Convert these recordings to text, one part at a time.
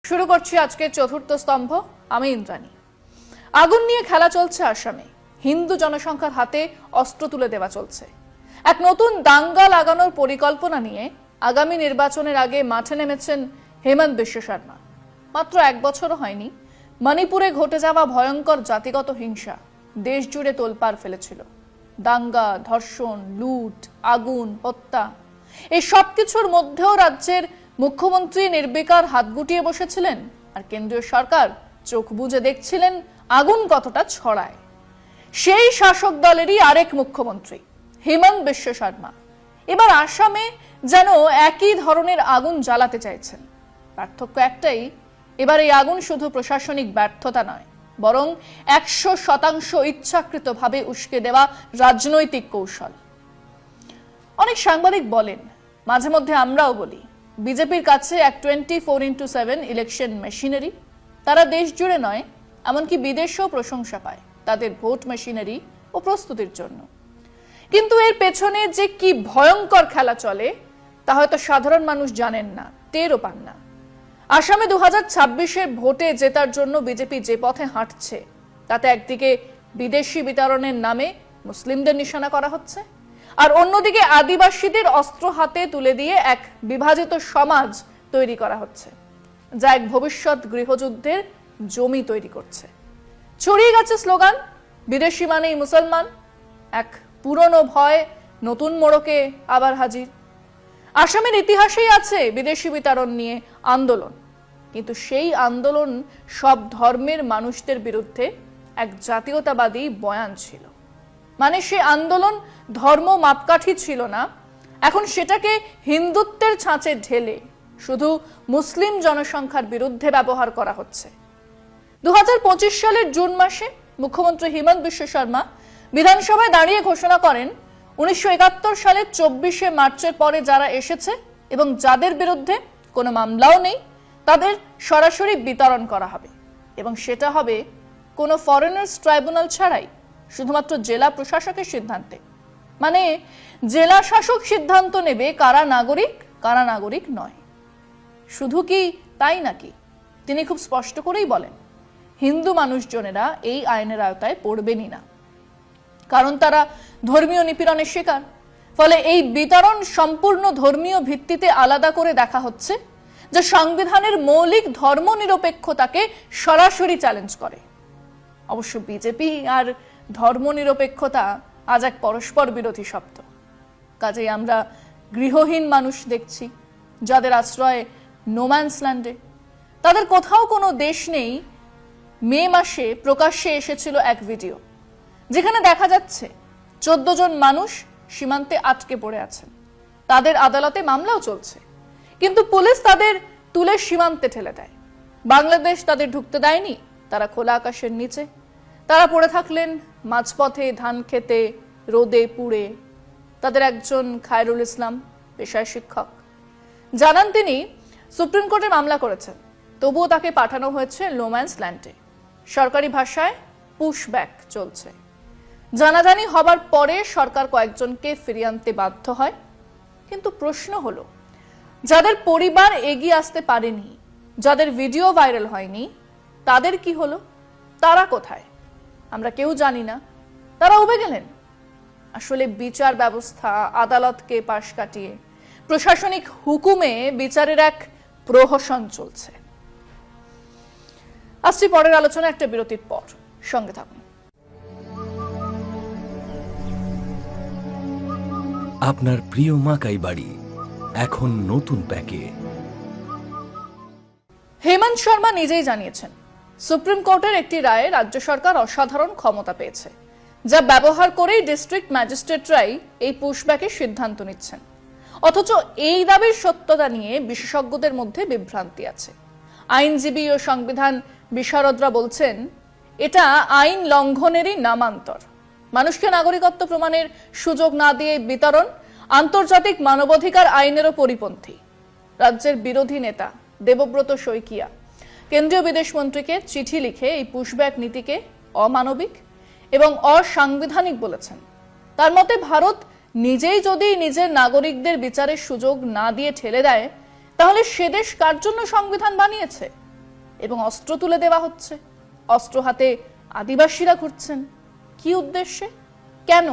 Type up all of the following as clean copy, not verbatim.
শুরু করছি আজকে চতুর্থ স্তম্ভ। আমি ইন্দ্রাণী। আগুন নিয়ে খেলা চলছে আসামে। হিন্দু জনসংখ্যার হাতে অস্ত্র তুলে দেওয়া চলছে। এক নতুন দাঙ্গা লাগানোর পরিকল্পনা নিয়ে আগামী নির্বাচনের আগে মাঠে নেমেছেন হেমন্ত বিশ্ব শর্মা। মাত্র এক বছরও হয়নি মণিপুরে ঘটে যাওয়া ভয়ঙ্কর জাতিগত হিংসা দেশ জুড়ে তোলপাড় ফেলেছিল। দাঙ্গা, ধর্ষণ, লুট, আগুন, হত্যা, এই সবকিছুর মধ্যেও রাজ্যের মুখ্যমন্ত্রী নির্বিকার হাত গুটিয়ে বসেছিলেন, আর কেন্দ্রীয় সরকার চোখ বুজে দেখছিলেন আগুন কতটা ছড়ায়। সেই শাসক দলেরই আরেক মুখ্যমন্ত্রী হেমন্ত বিশ্ব শর্মা এবার আসামে যেন একই ধরনের আগুন জ্বালাতে চাইছেন। পার্থক্য একটাই, এবার এই আগুন শুধু প্রশাসনিক ব্যর্থতা নয়, বরং 100% ইচ্ছাকৃতভাবে উস্কে দেওয়া রাজনৈতিক কৌশল। অনেক সাংবাদিক বলেন, মাঝে মধ্যে আমরাও বলি, বিজেপির কাছে এক 24x7 ইলেকশন মেশিনারি। তারা দেশ জুড়ে নয়, এমনকি বিদেশেও প্রশংসা পায় তাদের ভোট মেশিনারি ও প্রস্তুতির জন্য। কিন্তু এর পেছনে যে কি ভয়ঙ্কর খেলা চলে তা হয়তো সাধারণ মানুষ জানেন না, টেরও পান না। আসামে 2026-এর ভোটে জেতার জন্য বিজেপি যে পথে হাঁটছে, তাতে একদিকে বিদেশি বিতরণের নামে মুসলিমদের নিশানা করা হচ্ছে, আর অন্যদিকে আদিবাসীদের অস্ত্র হাতে তুলে দিয়ে এক বিভাজিত সমাজ তৈরি করা হচ্ছে, যা এক ভবিষ্যৎ গৃহযুদ্ধের জমি তৈরি করছে। ছড়িয়ে গেছে স্লোগান, বিদেশি মানেই মুসলমান। এক পুরনো ভয় নতুন মোড়কে আবার হাজির। আসামের ইতিহাসেই আছে বিদেশি বিতরণ নিয়ে আন্দোলন, কিন্তু সেই আন্দোলন সব ধর্মের মানুষদের বিরুদ্ধে এক জাতীয়তাবাদী বয়ান ছিল। মানে সে আন্দোলন ধর্ম মাপকাঠি ছিল না, এখন সেটাকে হিন্দুত্বের ছাঁচে ঢেলে শুধু মুসলিম জনসংখ্যার বিরুদ্ধে ব্যবহার করা হচ্ছে। 2025 সালের জুন মাসে মুখ্যমন্ত্রী হেমন্ত বিশ্ব শর্মা বিধানসভায় দাঁড়িয়ে ঘোষণা করেন, 1971 সালের 24শে মার্চের পরে যারা এসেছে এবং যাদের বিরুদ্ধে কোনো মামলাও নেই, তাদের সরাসরি বিতরণ করা হবে, এবং সেটা হবে কোনো ফরেনার্স ট্রাইব্যুনাল ছাড়াই, শুধুমাত্র জেলা প্রশাসকের সিদ্ধান্তে। মানে জেলা শাসক সিদ্ধান্ত নেবে কারা নাগরিক কারা নাগরিক নয়। শুধু কি তাই নাকি, তিনি খুব স্পষ্ট করেই বলেন, হিন্দু মানুষজনেরা এই আইনের আওতায় পড়বেনই না, কারণ তারা ধর্মীয় নিপীড়নের শিকার। ফলে এই বিতরণ সম্পূর্ণ ধর্মীয় ভিত্তিতে আলাদা করে দেখা হচ্ছে, যা সংবিধানের মৌলিক ধর্মনিরপেক্ষতাকে সরাসরি চ্যালেঞ্জ করে। অবশ্য বিজেপি আর ধর্মনিরপেক্ষতা আজ এক পরস্পর বিরোধী শব্দ। কাজেই আমরা গৃহহীন মানুষ দেখছি, যাদের আশ্রয় নোম্যান্স ল্যান্ডে। তাদের কোথাও কোনো দেশ নেই। মে মাসে প্রকাশ্যে এসেছিল এক ভিডিও, যেখানে দেখা যাচ্ছে 14 জন মানুষ সীমান্তে আটকে পড়ে আছেন। তাদের আদালতে মামলাও চলছে, কিন্তু পুলিশ তাদের তুলে সীমান্তে ঠেলে দেয়। বাংলাদেশ তাদের ঢুকতে দেয়নি, তারা খোলা আকাশের নিচে। তারা পড়ে থাকলেন মাঝপথে, ধান খেতে, রোদে পুড়ে। তাদের একজন খায়রুল ইসলাম, পেশায় শিক্ষক, জানান তিনি সুপ্রিম কোর্টে মামলা করেছেন, তবুও তাকে পাঠানো হয়েছে নোম্যান্স ল্যান্ডে। সরকারি ভাষায় পুশব্যাক চলছে। জানাজানি হবার পরে সরকার কয়েকজনকে ফিরিয়ে আনতে বাধ্য হয়। কিন্তু প্রশ্ন হলো, যাদের পরিবার এগিয়ে আসতে পারেনি, যাদের ভিডিও ভাইরাল হয়নি, তাদের কি হলো? তারা কোথায়? আমরা কেউ জানি না। তারা উবে গেলেন। আসলে বিচার ব্যবস্থা আদালতকে পাশ কাটিয়ে প্রশাসনিক হুকুমে বিচারের এক প্রহসন চলছে। আসছি পরের আলোচনা একটা বিরতির পর, সঙ্গে থাকুন। আপনার প্রিয় মাকাই বাড়ি এখন নতুন প্যাকে। হেমন্ত শর্মা নিজেই জানিয়েছেন, সুপ্রিম কোর্টের একটি রায়ে রাজ্য সরকার অসাধারণ ক্ষমতা পেয়েছে, যা ব্যবহার করেই ডিস্ট্রিক্ট ম্যাজিস্ট্রেটরাই এই পুশব্যাকের সিদ্ধান্ত নিচ্ছেন। অথচ এই দাবির সত্যতা নিয়ে বিশেষজ্ঞদের মধ্যে বিভ্রান্তি আছে। আইনজীবী ও সংবিধান বিশারদরা বলছেন, এটা আইন লঙ্ঘনেরই নামান্তর। মানুষকে নাগরিকত্ব প্রমাণের সুযোগ না দিয়ে বিতরণ আন্তর্জাতিক মানবাধিকার আইনেরও পরিপন্থী। রাজ্যের বিরোধী নেতা দেবব্রত শইকিয়া কেন্দ্রীয় বিদেশ মন্ত্রীকে চিঠি লিখে এই পুশব্যাক নীতিকে অমানবিক এবং অসাংবিধানিক বলেছেন। তার মতে ভারত নিজেই যদি নিজের নাগরিকদের বিচারের সুযোগ না দিয়ে ঠেলে দেয়, তাহলে সে দেশ কার জন্য সংবিধান বানিয়েছে? এবং অস্ত্র তুলে দেওয়া হচ্ছে। অস্ত্র হাতে আদিবাসীরা ঘুরছেন। কি উদ্দেশ্যে? কেন?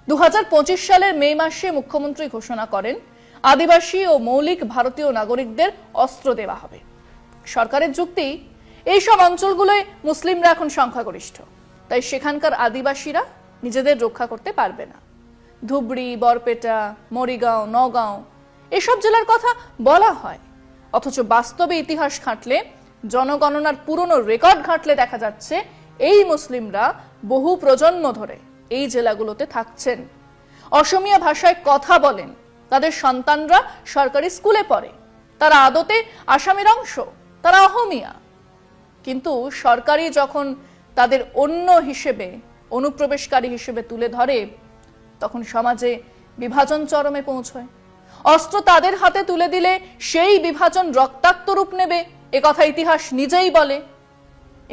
2025 সালের মে মাসে মুখ্যমন্ত্রী ঘোষণা করেন আদিবাসী ও মৌলিক ভারতীয় নাগরিকদের অস্ত্র দেওয়া হবে। সরকারের যুক্তি, এইসব অঞ্চলগুলোয় মুসলিমরা এখন সংখ্যাগরিষ্ঠ, তাই সেখানকার আদিবাসীরা নিজেদের রক্ষা করতে পারবে না। ধুবড়ি, বরপেটা, মরিগাঁও, নওগাঁও এসব জেলার কথা বলা হয়, অথচ বাস্তবে ইতিহাস ঘাঁটলে, জনগণনার পুরনো রেকর্ড ঘাঁটলে দেখা যাচ্ছে এই মুসলিমরা বহু প্রজন্ম ধরে এই জেলাগুলোতে থাকছেন, অসমীয়া ভাষায় কথা বলেন, তাদের সন্তানরা সরকারি স্কুলে পড়ে, তারা আদতে আসামের অংশ, তারা অহমিয়া। কিন্তু সরকারি যখন তাদের অন্য হিসেবে, অনুপ্রবেশকারী হিসেবে তুলে ধরে, তখন সমাজে বিভাজন চরমে পৌঁছয়। অস্ত্র তাদের হাতে তুলে দিলে সেই বিভাজন রক্তাক্ত রূপ নেবে, একথা ইতিহাস নিজেই বলে।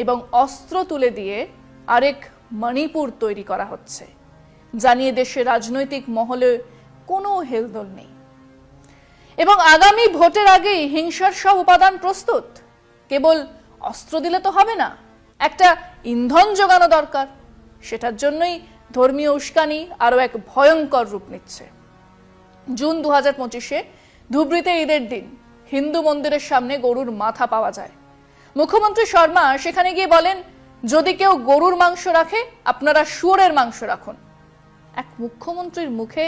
এবং অস্ত্র তুলে দিয়ে আরেক মণিপুর তৈরি করা হচ্ছে, জানিয়ে দেশের রাজনৈতিক মহলে কোনো হেলদোল নেই। এবং আগামী ভোটের আগেই হিংসার সব উপাদান প্রস্তুত। কেবল অস্ত্র দিলে তো হবে না, একটা ইন্ধন যোগানো দরকার। সেটার জন্যই ধর্মীয় উস্কানি আরো এক ভয়ঙ্কর রূপ নিচ্ছে। জুন 2025-এ ধুবড়িতে ঈদের দিন হিন্দু মন্দিরের সামনে গরুর মাথা পাওয়া যায়। মুখ্যমন্ত্রী শর্মা সেখানে গিয়ে বলেন, যদি কেউ গরুর মাংস রাখে, আপনারা শুয়োরের মাংস রাখুন। এক মুখ্যমন্ত্রীর মুখে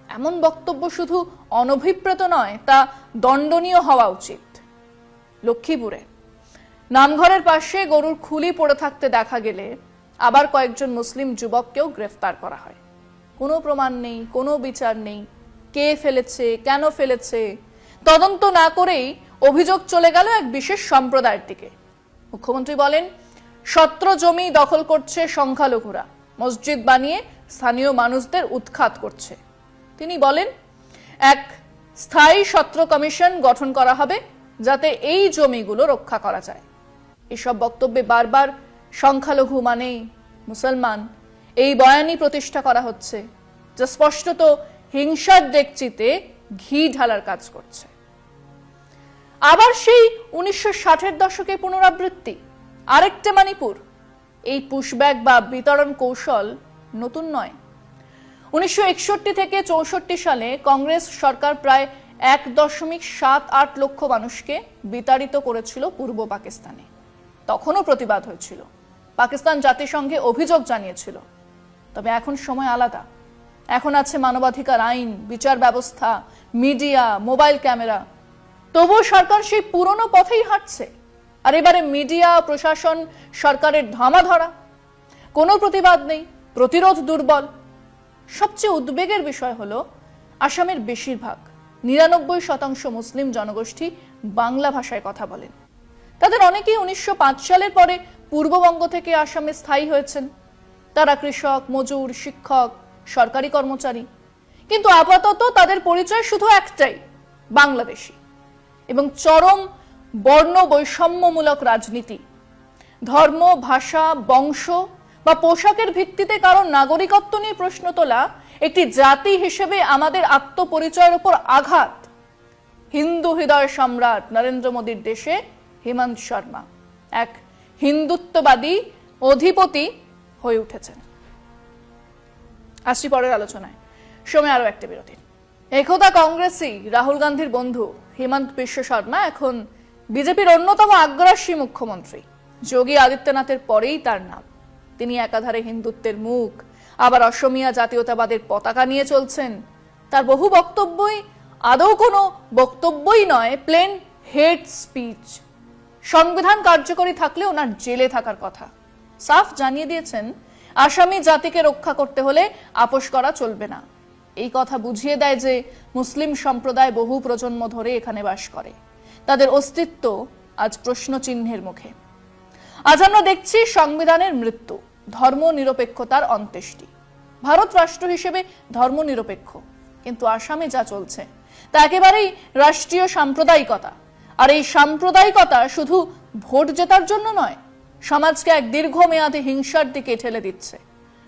এমন বক্তব্য শুধু অনভিপ্রেত নয়, তা দণ্ডনীয় হওয়া উচিত। লক্ষ্মীপুরে নামঘরের পাশে গরুর খুলি পড়ে থাকতে দেখা গেলে আবার কয়েকজন মুসলিম যুবককেও গ্রেফতার করা হয়। কোনো প্রমাণ নেই, কোনো বিচার নেই। কে ফেলেছে, কেন ফেলেছে তদন্ত না করেই অভিযোগ চলে গেল এক বিশেষ সম্প্রদায়ের দিকে। মুখ্যমন্ত্রী বলেন, সত্র জমি দখল করছে সংখ্যালঘুরা, মসজিদ বানিয়ে স্থানীয় মানুষদের উৎখাত করছে। তিনি বলেন, এক স্থায়ী সত্র কমিশন গঠন করা হবে যাতে এই জমিগুলো রক্ষা করা যায়। এসব বক্তব্যে বারবার সংখ্যালঘু মানেই মুসলমান এই বয়ানই প্রতিষ্ঠা করা হচ্ছে, যা স্পষ্টত হিংসার ডেকচিতে ঘি ঢালার কাজ করছে। আবার সেই 1960-এর দশকে পুনরাবৃত্তি, আরেকটা মণিপুর। এই পুশব্যাক বা বিতরণ কৌশল নতুন নয়। 1961 থেকে 64 সালে কংগ্রেস সরকার প্রায় 1.78 লক্ষ মানুষকে বিতাড়িত করেছিল পূর্ব পাকিস্তানে। তখনও প্রতিবাদ হয়েছিল, পাকিস্তান জাতিসংঘে অভিযোগ জানিয়েছিল। তবে এখন সময় আলাদা। এখন আছে মানবাধিকার আইন, বিচার ব্যবস্থা, মিডিয়া, মোবাইল ক্যামেরা। তবুও সরকার সেই পুরনো পথেই হাঁটছে। আর এবারে মিডিয়া, প্রশাসন, সরকারের ধামাধরা। কোনো প্রতিবাদ নেই, প্রতিরোধ দুর্বল। সবচেয়ে উদ্বেগের বিষয় হলো, আসামের বেশিরভাগ 99% মুসলিম জনগোষ্ঠী বাংলা ভাষায় কথা বলেন। তাদের অনেকেই 1905 সালের পরে পূর্ববঙ্গ থেকে আসামে স্থায়ী হয়েছেন। তারা কৃষক, মজুর, শিক্ষক, সরকারি কর্মচারী। কিন্তু আপাতত তাদের পরিচয় শুধু একটাই, বাংলাদেশী। এবং চরম বর্ণ বৈষম্যমূলক রাজনীতি, ধর্ম, ভাষা, বংশ বা পোশাকের ভিত্তিতে কারণ নাগরিকত্ব নিয়ে প্রশ্ন তোলা একটি জাতি হিসেবে আমাদের আত্মপরিচয়ের উপর আঘাত। হিন্দু হৃদয় সম্রাট নরেন্দ্র মোদীর দেশে হেমন্ত শর্মা এক হিন্দুত্ববাদী অধিপতি হয়ে উঠেছেন। আসছি পরের আলোচনায়। সময় আরো একটা বিরতি। একদা কংগ্রেসী রাহুল গান্ধীর বন্ধু হেমন্ত বিশ্ব শর্মা এখন বিজেপির অন্যতম আগ্রাসী মুখ্যমন্ত্রী। যোগী আদিত্যনাথের পরেই তার নাম। তিনি একাধারে হিন্দুত্বের মুখ, আবার অসমীয়া জাতীয়তাবাদের পতাকা নিয়ে চলছেন। তার বহু বক্তব্যই আদৌ কোনো বক্তব্যই নয়, প্লেন হেট স্পিচ। সংবিধান কার্যকরী থাকলে ওনার জেলে থাকার কথা। সাফ জানিয়ে দিয়েছেন, আসামি জাতিকে রক্ষা করতে হলে আপোষ করা চলবে না। এই কথা বুঝিয়ে দেয় যে মুসলিম সম্প্রদায় বহু প্রজন্ম ধরে এখানে বাস করে। তাদের অস্তিত্ব আজ প্রশ্ন চিহ্নের মুখে। আজ আমরা দেখছি সংবিধানের মৃত্যু, ধর্মনিরপেক্ষতার অন্ত্যেষ্টি। ভারত রাষ্ট্র হিসেবে ধর্মনিরপেক্ষ, কিন্তু আসামে যা চলছে তা একেবারেই রাষ্ট্রীয় সাম্প্রদায়িকতা। আর এই সাম্প্রদায়িকতা শুধু ভোট জেতার জন্য নয়, সমাজকে এক দীর্ঘমেয়াদী হিংসার দিকে ঠেলে দিচ্ছে।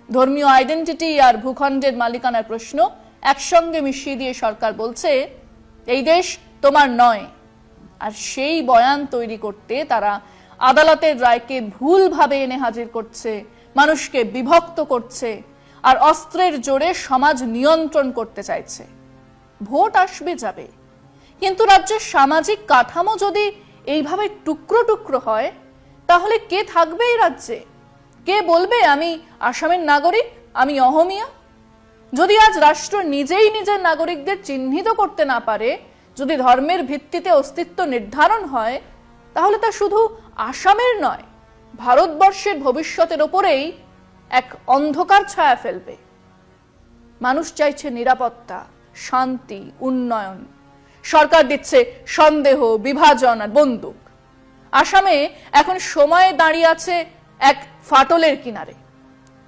ধর্মীয় আইডেন্টিটি আর ভূখণ্ডের মালিকানার প্রশ্ন একসঙ্গে মিশিয়ে দিয়ে সরকার বলছে, এই দেশ তোমার নয়, আর সেই বয়ান তৈরি করতে তারা আদালতের রায়কে ভুলভাবে এনে হাজির করছে, মানুষকে বিভক্ত করছে আর অস্ত্রের জোরে সমাজ নিয়ন্ত্রণ করতে চাইছে। ভোট আসবে যাবে, কিন্তু রাজ্যের সামাজিক কাঠামো যদি এইভাবে টুকরো টুকরো হয়, তাহলে কে থাকবে এই রাজ্যে? কে বলবে আমি আসামের নাগরিক, আমি অহমিয়া? যদি আজ রাষ্ট্র নিজেই নিজের নাগরিকদের চিহ্নিত করতে না পারে, যদি ধর্মের ভিত্তিতে অস্তিত্ব নির্ধারণ হয়, তাহলে তা শুধু আসামের নয়, ভারতবর্ষের ভবিষ্যতের ওপরেই এক অন্ধকার ছায়া ফেলবে। মানুষ চাইছে নিরাপত্তা, শান্তি, উন্নয়ন। সরকার দিচ্ছে সন্দেহ, বিভাজন আর বন্দুক। আসামে এখন সময় দাঁড়িয়ে আছে এক ফাটলের কিনারে।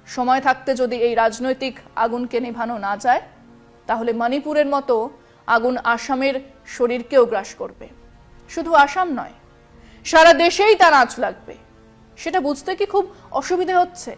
সময় থাকতে যদি এই রাজনৈতিক আগুনকে নেভানো না যায়, তাহলে মণিপুরের মতো আগুন আসামের শরীরকেও গ্রাস করবে। শুধু আসাম নয়, সারা দেশেই তার আঁচ লাগবে। সেটা বুঝতে কি খুব অসুবিধা হচ্ছে?